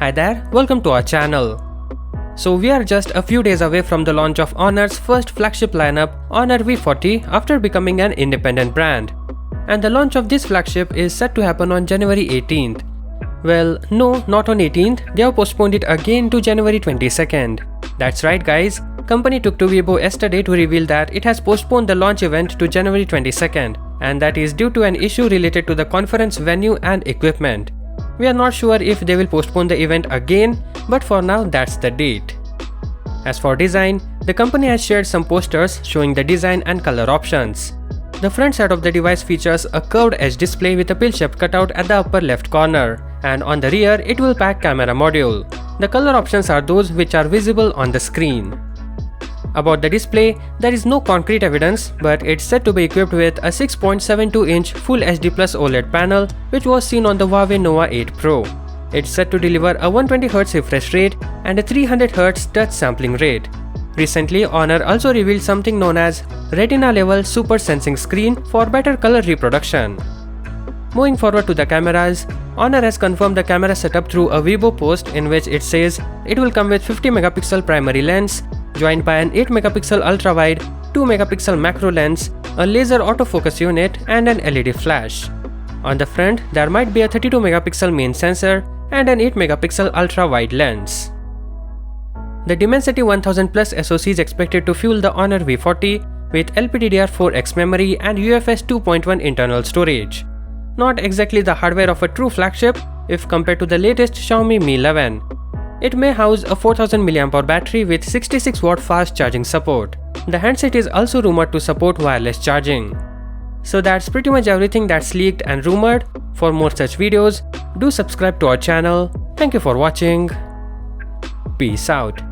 Hi there, welcome to our channel. So we are just a few days away from the launch of Honor's first flagship lineup, Honor V40, after becoming an independent brand. And the launch of this flagship is set to happen on January 18th. Well, no, not on 18th, they have postponed it again to January 22nd. That's right guys, company took to Weibo yesterday to reveal that it has postponed the launch event to January 22nd, and that is due to an issue related to the conference venue and equipment. We are not sure if they will postpone the event again, but for now that's the date. As for design, the company has shared some posters showing the design and color options. The front side of the device features a curved edge display with a pill-shaped cutout at the upper left corner, and on the rear it will pack camera module. The color options are those which are visible on the screen. About the display, there is no concrete evidence, but it's said to be equipped with a 6.72-inch Full HD Plus OLED panel, which was seen on the Huawei Nova 8 Pro. It's said to deliver a 120Hz refresh rate and a 300Hz touch sampling rate. Recently, Honor also revealed something known as Retina-level Super Sensing Screen for better color reproduction. Moving forward to the cameras, Honor has confirmed the camera setup through a Weibo post in which it says it will come with 50MP primary lens, joined by an 8MP ultra-wide, 2MP macro lens, a laser autofocus unit and an LED flash. On the front, there might be a 32MP main sensor and an 8MP ultra-wide lens. The Dimensity 1000 Plus SoC is expected to fuel the Honor V40 with LPDDR4X memory and UFS 2.1 internal storage. Not exactly the hardware of a true flagship if compared to the latest Xiaomi Mi 11. It may house a 4000 mAh battery with 66W fast charging support. The handset is also rumored to support wireless charging. So that's pretty much everything that's leaked and rumored. For more such videos, do subscribe to our channel. Thank you for watching. Peace out.